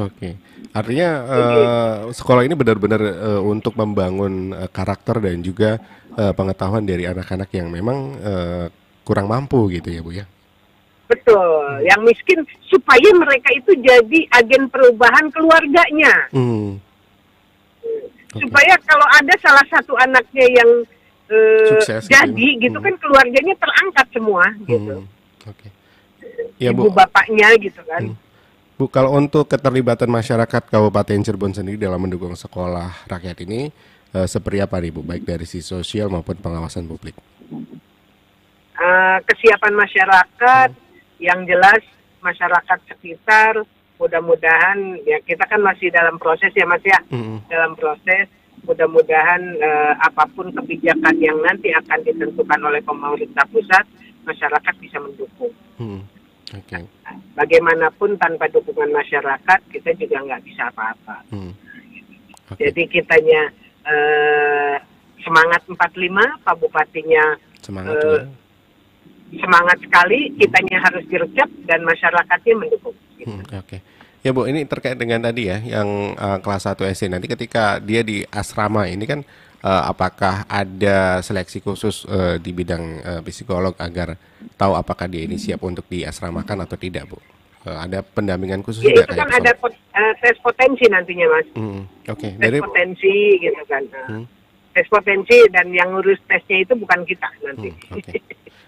Oke. Artinya sekolah ini benar-benar untuk membangun karakter dan juga pengetahuan dari anak-anak yang memang kurang mampu gitu ya Bu ya. Betul. Yang miskin supaya mereka itu jadi agen perubahan keluarganya. Supaya kalau ada salah satu anaknya yang Sukses jadi gitu kan, keluarganya terangkat semua gitu. Oke. Ya, Ibu bapaknya gitu kan. Bu, kalau untuk keterlibatan masyarakat Kabupaten Cirebon sendiri dalam mendukung sekolah rakyat ini seperti apa nih Bu, baik dari sisi sosial maupun pengawasan publik? Kesiapan masyarakat, yang jelas masyarakat sekitar, mudah-mudahan ya, kita kan masih dalam proses ya Mas ya, dalam proses. Mudah-mudahan apapun kebijakan yang nanti akan ditentukan oleh pemerintah pusat, masyarakat bisa mendukung. Okay. Bagaimanapun tanpa dukungan masyarakat, kita juga nggak bisa apa-apa. Okay. Jadi kitanya semangat 45, Pak Bupatinya semangat sekali, kitanya harus gercep dan masyarakatnya mendukung. Gitu. Oke. Ya Bu, ini terkait dengan tadi ya, yang kelas 1 SD nanti ketika dia di asrama ini kan, apakah ada seleksi khusus di bidang psikolog agar tahu apakah dia ini siap untuk diasramakan atau tidak Bu? Ada pendampingan khusus ya, tidak? Itu kan ada tes potensi nantinya Mas. Oke. Tes potensi gitu kan. Tes potensi, dan yang ngurus tesnya itu bukan kita nanti. Okay.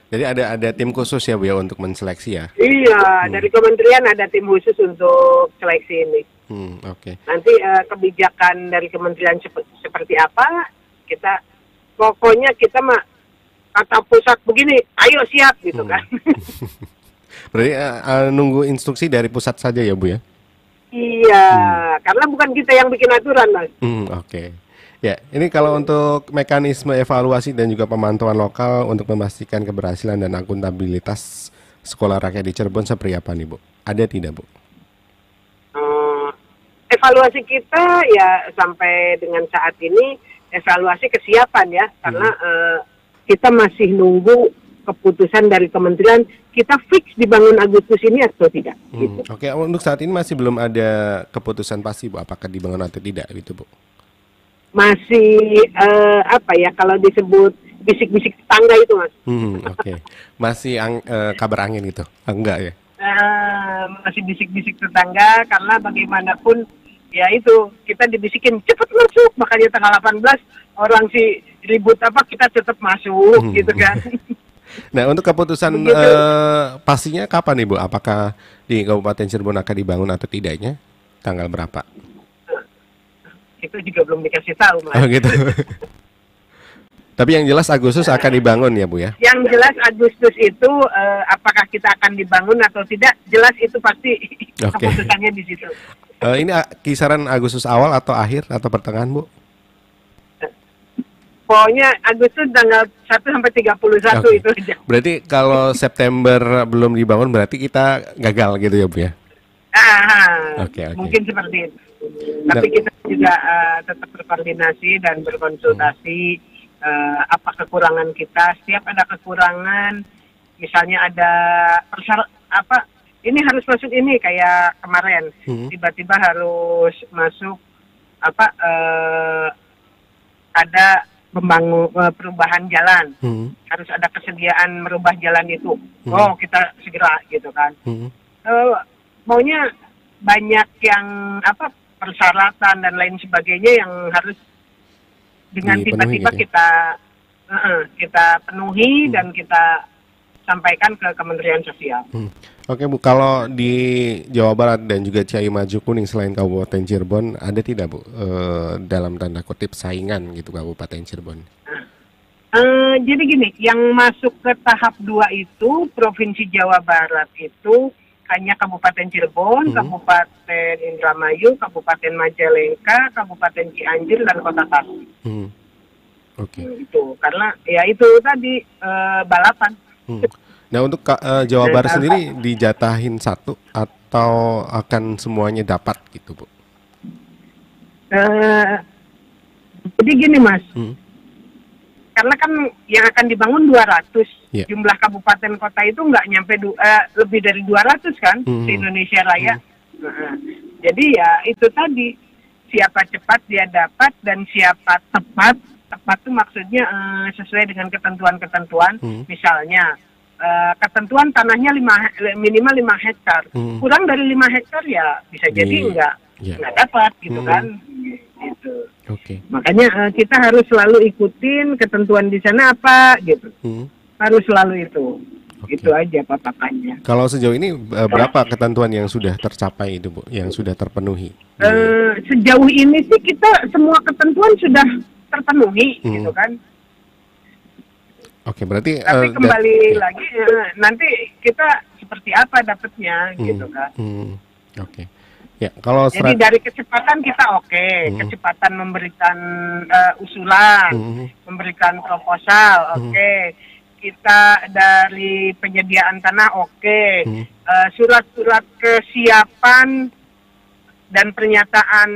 Jadi ada tim khusus ya Bu ya untuk menseleksi ya? Iya, dari kementerian ada tim khusus untuk seleksi ini. Oke. Nanti kebijakan dari kementerian seperti apa, kita pokoknya kita mah kata pusat begini, ayo siap gitu kan. Berarti nunggu instruksi dari pusat saja ya Bu ya? Iya, karena bukan kita yang bikin aturan Mas. Oke. Ya, ini kalau untuk mekanisme evaluasi dan juga pemantauan lokal untuk memastikan keberhasilan dan akuntabilitas sekolah rakyat di Cirebon seperti apa nih Bu? Ada tidak Bu? Evaluasi kita ya sampai dengan saat ini evaluasi kesiapan ya, karena kita masih nunggu keputusan dari kementerian, kita fix dibangun Agustus ini atau tidak. Gitu. Oke, untuk saat ini masih belum ada keputusan pasti Bu, apakah dibangun atau tidak gitu Bu? Masih apa ya, kalau disebut bisik-bisik tetangga itu Mas. Oke. Masih kabar angin gitu? Enggak ya? Masih bisik-bisik tetangga, karena bagaimanapun ya itu kita dibisikin cepet masuk, makanya tanggal 18 orang sih ribut apa, kita tetap masuk gitu kan. Nah, untuk keputusan pastinya kapan nih Bu? Apakah di Kabupaten Cirebon akan dibangun atau tidaknya? Tanggal berapa? Itu juga belum dikasih tahu Mas. Oh gitu. Tapi yang jelas Agustus akan dibangun ya Bu ya? Yang jelas Agustus itu apakah kita akan dibangun atau tidak, jelas itu pasti keputusannya di situ. Ini kisaran Agustus awal atau akhir atau pertengahan Bu? Pokoknya Agustus tanggal 1 sampai 31 itu aja. Berarti kalau September belum dibangun berarti kita gagal gitu ya Bu ya? Mungkin seperti itu. Tapi kita juga tetap berkoordinasi dan berkonsultasi apa kekurangan kita. Setiap ada kekurangan, misalnya ada ini harus masuk ini kayak kemarin, tiba-tiba harus masuk ada perubahan jalan, harus ada kesediaan merubah jalan itu. Kita segera gitu kan. Maunya banyak yang persyaratan dan lain sebagainya yang harus dengan tiba-tiba kita penuhi dan kita sampaikan ke Kementerian Sosial. Oke Bu, kalau di Jawa Barat dan juga Ciayu Maju Kuning selain Kabupaten Cirebon, ada tidak Bu dalam tanda kutip saingan gitu Kabupaten Cirebon? Jadi gini, yang masuk ke tahap 2 itu Provinsi Jawa Barat itu hanya Kabupaten Cirebon, Kabupaten Indramayu, Kabupaten Majalengka, Kabupaten Cianjur, dan Kota Tasik. Itu karena ya itu tadi balapan. Nah untuk Jawa Barat sendiri dijatahin satu atau akan semuanya dapat gitu Bu? Jadi gini Mas, karena kan yang akan dibangun 200, jumlah kabupaten kota itu nggak nyampe lebih dari 200 kan di Indonesia Raya. Jadi ya itu tadi, siapa cepat dia dapat dan siapa tepat itu maksudnya sesuai dengan ketentuan-ketentuan. Misalnya ketentuan tanahnya minimal 5 hektar, kurang dari 5 hektar ya bisa jadi nggak dapat gitu kan. Gitu. Oke. Makanya kita harus selalu ikutin ketentuan di sana apa gitu. Harus selalu itu. Itu aja patokannya. Kalau sejauh ini berapa ketentuan yang sudah tercapai itu, Bu, yang sudah terpenuhi? Sejauh ini sih kita semua ketentuan sudah terpenuhi gitu kan. Oke, berarti tapi kembali lagi nanti kita seperti apa dapatnya gitu kan. Oke. Ya, kalau jadi dari kecepatan kita kecepatan memberikan usulan, memberikan proposal, kita dari penyediaan tanah surat-surat kesiapan dan pernyataan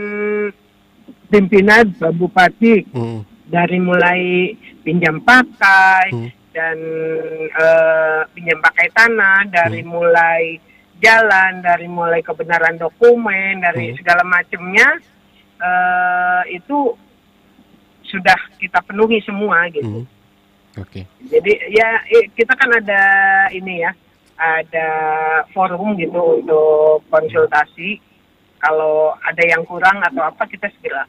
pimpinan Pak Bupati dari mulai pinjam pakai dan pinjam pakai tanah, dari mulai jalan, dari mulai kebenaran dokumen, dari segala macamnya itu sudah kita penuhi semua gitu. Jadi ya kita kan ada ini ya, ada forum gitu untuk konsultasi. Kalau ada yang kurang atau apa kita segera.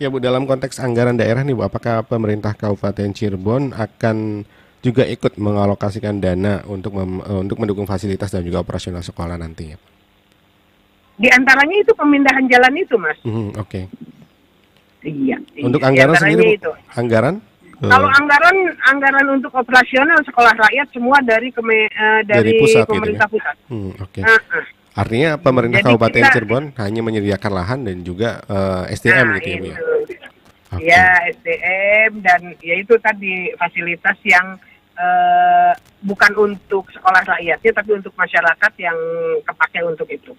Ya Bu, dalam konteks anggaran daerah nih Bu, apakah pemerintah Kabupaten Cirebon akan juga ikut mengalokasikan dana untuk mendukung fasilitas dan juga operasional sekolah nantinya? Di antaranya itu pemindahan jalan itu, Mas. Iya. Untuk anggaran sendiri, Bu? Anggaran? Kalau anggaran untuk operasional sekolah rakyat semua dari pusat, pemerintah gitu ya? Pusat. Artinya pemerintah Kabupaten Cirebon hanya menyediakan lahan dan juga SDM gitu ya, Bu ya? Ya, SDM dan ya itu tadi fasilitas yang bukan untuk sekolah rakyatnya tapi untuk masyarakat yang kepakai untuk itu.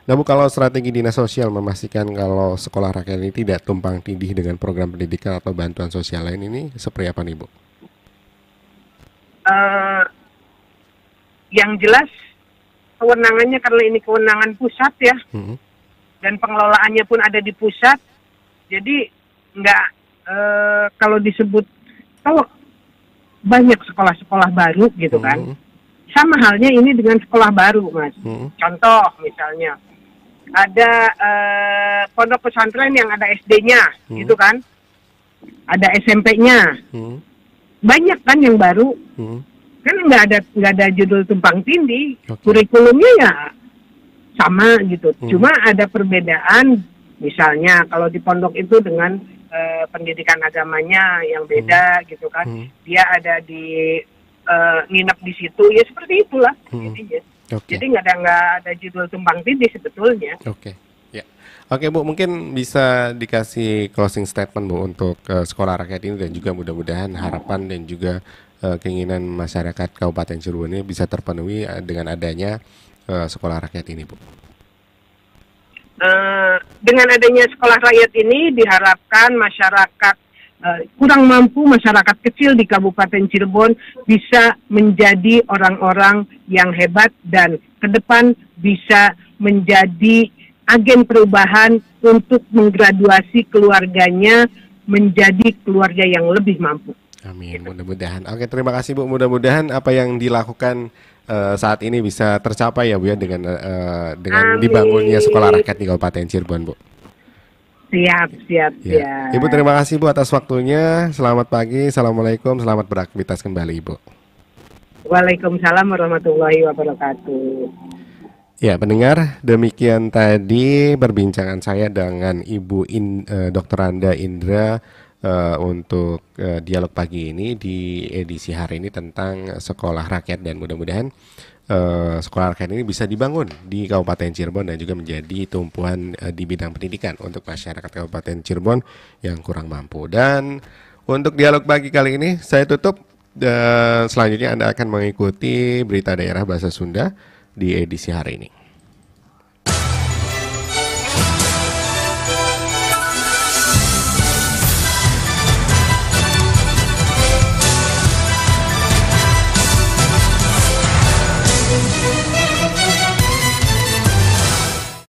Nah Bu, kalau strategi Dinas Sosial memastikan kalau sekolah rakyat ini tidak tumpang tindih dengan program pendidikan atau bantuan sosial lain ini seperti apa nih Bu? Yang jelas kewenangannya karena ini kewenangan pusat ya, dan pengelolaannya pun ada di pusat, jadi nggak kalau disebut banyak sekolah-sekolah baru gitu kan. Sama halnya ini dengan sekolah baru, Mas. Contoh misalnya ada pondok pesantren yang ada SD-nya gitu kan. Ada SMP-nya. Banyak kan yang baru. Kan nggak ada judul tumpang tindih. Kurikulumnya ya sama gitu. Cuma ada perbedaan misalnya kalau di pondok itu dengan pendidikan agamanya yang beda gitu kan. Dia ada di nginep di situ ya seperti itulah jadinya. Jadi nggak ada judul tumpang tindih sebetulnya. Oke Bu, mungkin bisa dikasih closing statement Bu untuk sekolah rakyat ini dan juga mudah-mudahan harapan dan juga keinginan masyarakat Kabupaten Cirebon ini bisa terpenuhi dengan adanya sekolah rakyat ini Bu. Dengan adanya sekolah rakyat ini diharapkan masyarakat kurang mampu, masyarakat kecil di Kabupaten Cirebon bisa menjadi orang-orang yang hebat dan ke depan bisa menjadi agen perubahan untuk menggraduasi keluarganya menjadi keluarga yang lebih mampu. Amin, mudah-mudahan. Oke, terima kasih Bu. Mudah-mudahan apa yang dilakukan saat ini bisa tercapai ya Bu ya dengan dibangunnya sekolah rakyat di Kabupaten Cirebon Bu. Siap. Ibu terima kasih Bu atas waktunya. Selamat pagi, assalamualaikum, selamat beraktivitas kembali Ibu. Waalaikumsalam warahmatullahi wabarakatuh. Ya pendengar, demikian tadi perbincangan saya dengan Ibu Dr. Randa Indra untuk dialog pagi ini di edisi hari ini tentang sekolah rakyat dan mudah-mudahan sekolah rakyat ini bisa dibangun di Kabupaten Cirebon dan juga menjadi tumpuan di bidang pendidikan untuk masyarakat Kabupaten Cirebon yang kurang mampu. Dan untuk dialog pagi kali ini saya tutup, selanjutnya Anda akan mengikuti berita daerah bahasa Sunda di edisi hari ini.